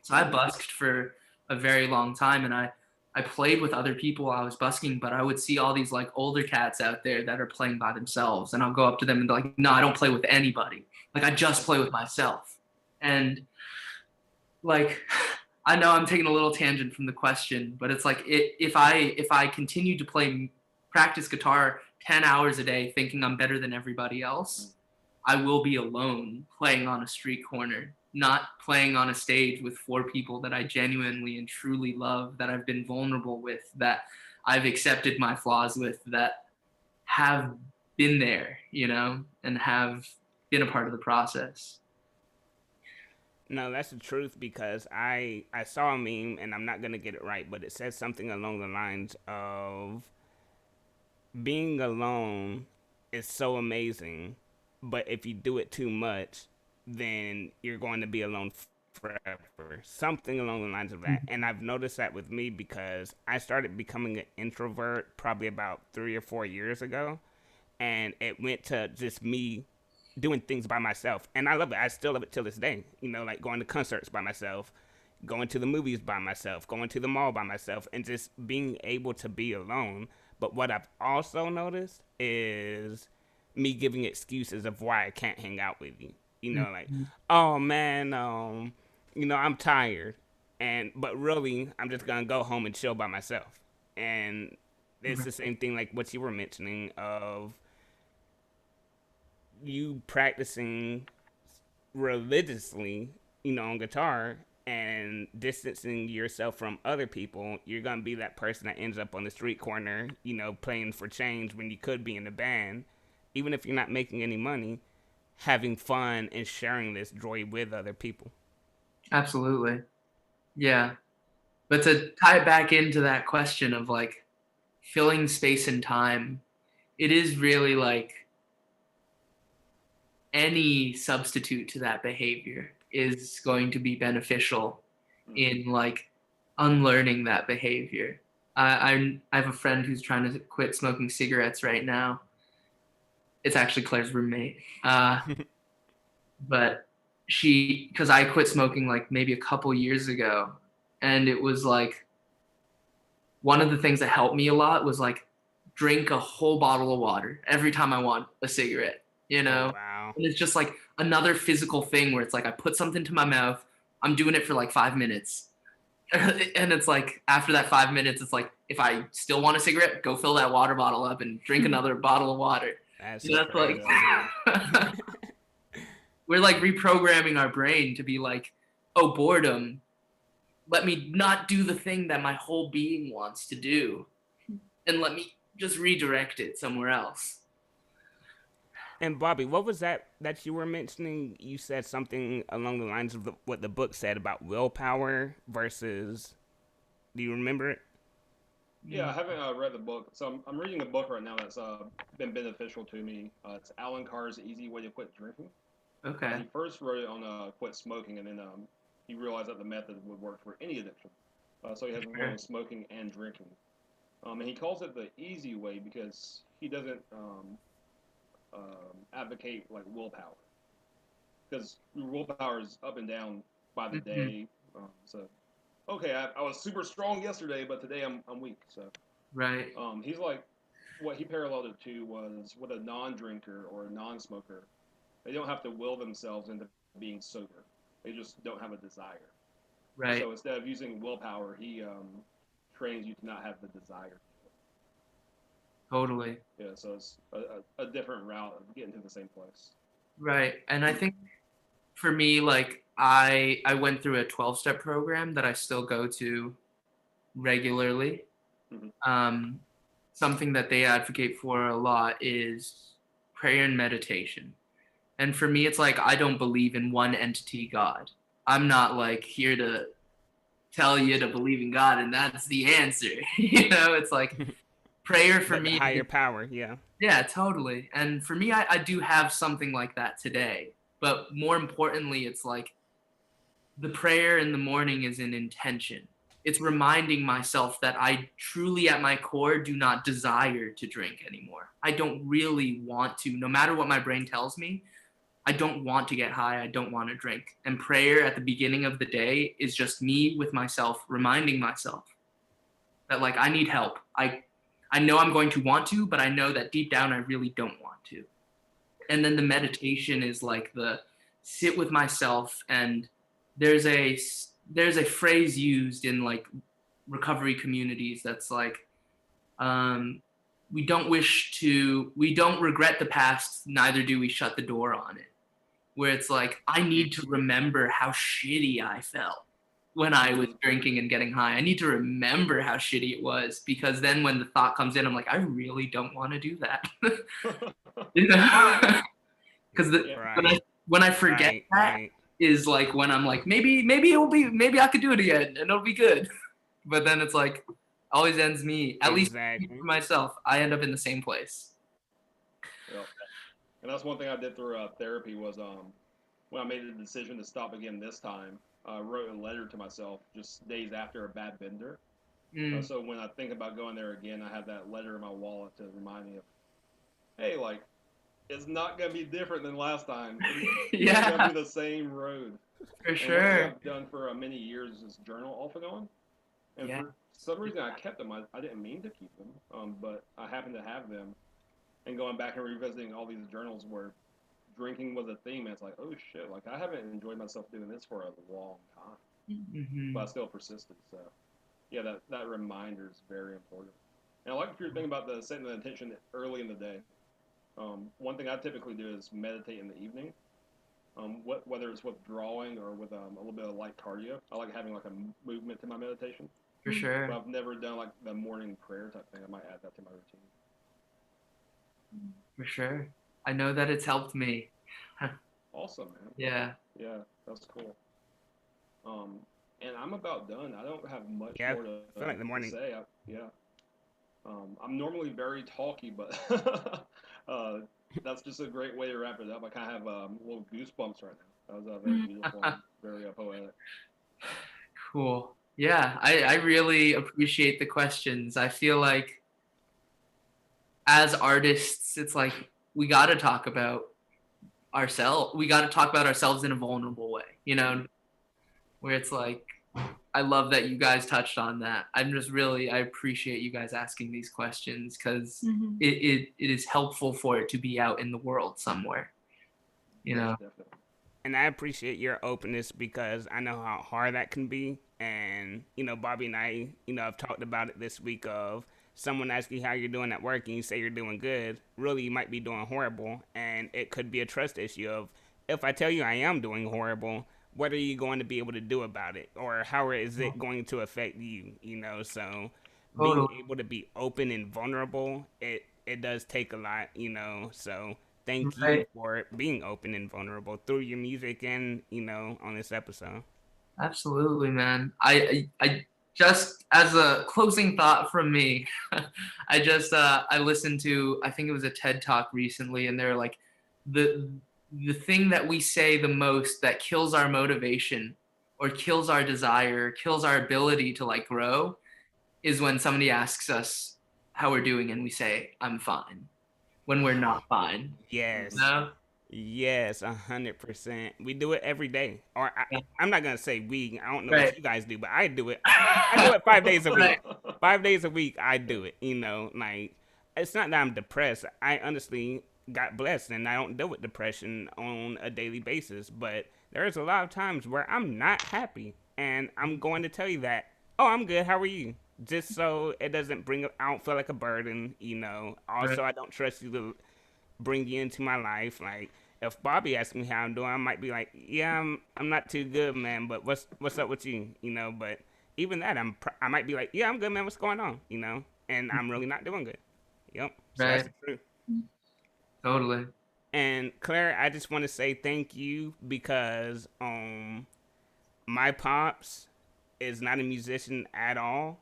C: So I busked for a very long time, and I played with other people while I was busking, but I would see all these like older cats out there that are playing by themselves, and I'll go up to them and be like, no, I don't play with anybody. Like I just play with myself. And like I know I'm taking a little tangent from the question, but it's like if I continue to practice guitar 10 hours a day thinking I'm better than everybody else, I will be alone playing on a street corner, not playing on a stage with 4 people that I genuinely and truly love, that I've been vulnerable with, that I've accepted my flaws with, that have been there, and have been a part of the process.
B: No, that's the truth because I saw a meme and I'm not gonna get it right, but it says something along the lines of being alone is so amazing, but if you do it too much, then you're going to be alone forever. Something along the lines of that. And I've noticed that with me because I started becoming an introvert probably about 3 or 4 years ago, and it went to just me doing things by myself, and I love it. I still love it till this day. Like going to concerts by myself, going to the movies by myself, going to the mall by myself, and just being able to be alone. But what I've also noticed is me giving excuses of why I can't hang out with you. Like, oh man, I'm tired, but really, I'm just gonna go home and chill by myself. And it's the same thing like what you were mentioning of you practicing religiously, on guitar and distancing yourself from other people. You're gonna be that person that ends up on the street corner, playing for change when you could be in a band, even if you're not making any money, having fun and sharing this joy with other people.
C: Absolutely. Yeah. But to tie it back into that question of like filling space and time, it is really like any substitute to that behavior is going to be beneficial in like unlearning that behavior. I have a friend who's trying to quit smoking cigarettes right now. It's actually Claire's roommate. But because I quit smoking like maybe a couple years ago, and it was like one of the things that helped me a lot was like drink a whole bottle of water every time I want a cigarette.
B: Oh, wow.
C: And it's just like another physical thing where it's like I put something to my mouth, I'm doing it for like 5 minutes. And it's like after that 5 minutes, it's like if I still want a cigarette, go fill that water bottle up and drink another bottle of water.
B: That's
C: Like
B: crazy.
C: we're like reprogramming our brain to be like, oh, boredom, let me not do the thing that my whole being wants to do, and let me just redirect it somewhere else.
B: And Bobby, what was that you were mentioning? You said something along the lines of what the book said about willpower versus. Do you remember it?
A: Yeah, I haven't read the book, so I'm reading a book right now that's been beneficial to me. It's Alan Carr's Easy Way to Quit Drinking.
C: Okay.
A: He first wrote it on quit smoking, and then he realized that the method would work for any addiction. So he has one on smoking and drinking. And he calls it the easy way because he doesn't advocate like willpower, because your willpower is up and down by the day. So, okay, I was super strong yesterday, but today I'm weak. So,
C: right.
A: He's like, what he paralleled it to was with a non-drinker or a non-smoker, they don't have to will themselves into being sober. They just don't have a desire.
C: Right.
A: So instead of using willpower, he trains you to not have the desire.
C: Totally.
A: Yeah, so it's a different route of getting to the same place.
C: Right. And I think for me, like I went through a 12-step program that I still go to regularly.
A: Mm-hmm.
C: Something that they advocate for a lot is prayer and meditation. And for me, it's like I don't believe in one entity God. I'm not like here to tell you to believe in God and that's the answer. It's like prayer for
B: but
C: me.
B: The higher power, yeah.
C: Yeah, totally. And for me, I do have something like that today. But more importantly, it's like the prayer in the morning is an intention. It's reminding myself that I truly, at my core, do not desire to drink anymore. I don't really want to. No matter what my brain tells me, I don't want to get high. I don't want to drink. And prayer at the beginning of the day is just me with myself, reminding myself that, like, I need help. I know I'm going to want to, but I know that deep down I really don't want to. And then the meditation is like the sit with myself, and there's a phrase used in like recovery communities that's like we don't regret the past, neither do we shut the door on it, where it's like I need to remember how shitty I felt when I was drinking and getting high. I need to remember how shitty it was, because then when the thought comes in, I'm like, I really don't want to do that. Because when I forget that is like when I'm like, maybe I could do it again and it'll be good. But then it's like always ends me, at least for myself, I end up in the same place.
A: Yep. And that's one thing I did through therapy was when I made the decision to stop again this time, I wrote a letter to myself just days after a bad bender. So when I think about going there again, I have that letter in my wallet to remind me of, hey, like, it's not going to be different than last time. It's going to be the same road.
C: For sure.
A: What I've done for many years is journal off and on. And for some reason, I kept them. I didn't mean to keep them, but I happened to have them. And going back and revisiting all these journals where drinking was a theme, and it's like, oh shit, like I haven't enjoyed myself doing this for a long time. But I still persisted. So, yeah, that reminder is very important. And I like if you're thinking about setting the intention early in the day. One thing I typically do is meditate in the evening. Whether it's with drawing or with a little bit of light cardio. I like having like a movement to my meditation.
C: For sure.
A: But I've never done like the morning prayer type thing. I might add that to my routine.
C: For sure. I know that it's helped me.
A: Awesome, man.
C: Yeah,
A: that's cool. And I'm about done. I don't have much more to,
B: I feel like the morning.
A: To say. I'm normally very talky, but that's just a great way to wrap it up. I kind of have little goosebumps right now. That was very beautiful, and very poetic.
C: Cool. Yeah, I really appreciate the questions. I feel like as artists, it's like we got to talk about ourselves. We got to talk about ourselves in a vulnerable way, where it's like, I love that you guys touched on that. I appreciate you guys asking these questions, because it is helpful for it to be out in the world somewhere,
A: Definitely.
B: And I appreciate your openness, because I know how hard that can be. And, Bobby and I, have talked about it this week of someone asking you how you're doing at work and you say you're doing good. Really, you might be doing horrible. And it could be a trust issue of, if I tell you I am doing horrible, what are you going to be able to do about it? Or how is it going to affect you? So being able to be open and vulnerable, it does take a lot, So thank you for being open and vulnerable through your music and, on this episode.
C: Absolutely, man. I just, as a closing thought from me, I listened to, I think it was a TED Talk recently, and they're like, the thing that we say the most that kills our motivation or kills our desire, kills our ability to like grow, is when somebody asks us how we're doing and we say, I'm fine, when we're not fine.
B: Yes. Yes, 100%. We do it every day. Or I'm not going to say we. I don't know what you guys do, but I do it. I do it 5 days a week. 5 days a week, I do it. Like, it's not that I'm depressed. I honestly got blessed and I don't deal with depression on a daily basis, but there's a lot of times where I'm not happy and I'm going to tell you that, oh, I'm good, how are you? Just so it doesn't I don't feel like a burden, you know.
C: Right.
B: Also, I don't trust you to bring you into my life. Like, if Bobby asks me how I'm doing, I might be like, yeah, I'm not too good, man, but what's up with you, you know? But even that, I might be like, yeah, I'm good, man, what's going on, you know? And I'm really not doing good. Yep. So that's
C: Right.
B: the truth.
C: Totally.
B: And Claire, I just want to say thank you because my pops is not a musician at all,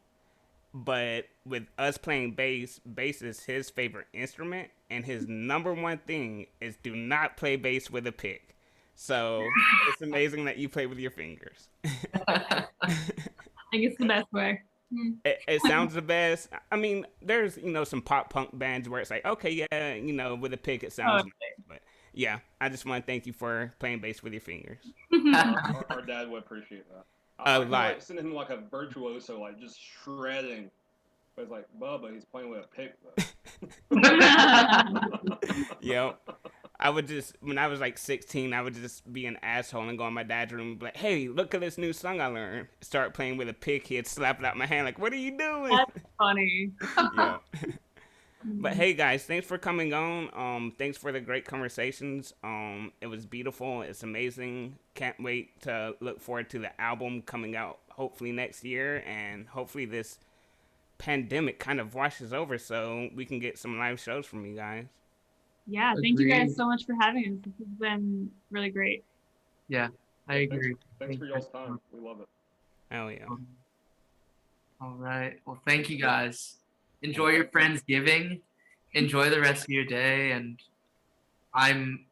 B: but with us playing bass is his favorite instrument, and his number one thing is do not play bass with a pick. So it's amazing that you play with your fingers.
D: I think it's the best way.
B: It sounds the best. I mean, there's some pop punk bands where it's like, okay, yeah, with a pick it sounds nice, but yeah, I just want to thank you for playing bass with your fingers.
A: Our dad would appreciate that.
B: A
A: I
B: lot.
A: like sending him like a virtuoso, like just shredding. But it's like Bubba, he's playing with a pick though.
B: Yep. I would just, when I was like 16, I would just be an asshole and go in my dad's room and be like, hey, look at this new song I learned. Start playing with a pick. He'd slap it out my hand like, what are you doing?
D: That's funny.
B: Yeah. But hey guys, thanks for coming on. Thanks for the great conversations. It was beautiful. It's amazing. Can't wait to look forward to the album coming out hopefully next year, and hopefully this pandemic kind of washes over so we can get some live shows from you guys.
D: Yeah, thank you guys so much for having us. This has been really great.
C: Yeah, I agree.
A: Thanks for y'all's time. We love it.
B: Hell yeah.
C: All right. Well, thank you guys. Enjoy your Friendsgiving. Enjoy the rest of your day, and I'm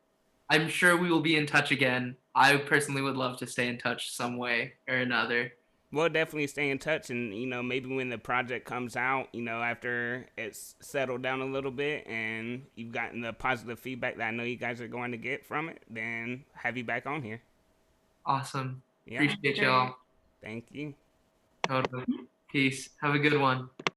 C: sure we will be in touch again. I personally would love to stay in touch some way or another.
B: We'll definitely stay in touch, and maybe when the project comes out, after it's settled down a little bit and you've gotten the positive feedback that I know you guys are going to get from it, then have you back on here.
C: Awesome.
B: Yeah.
C: Appreciate y'all.
B: Thank you.
C: Totally. Peace. Have a good one.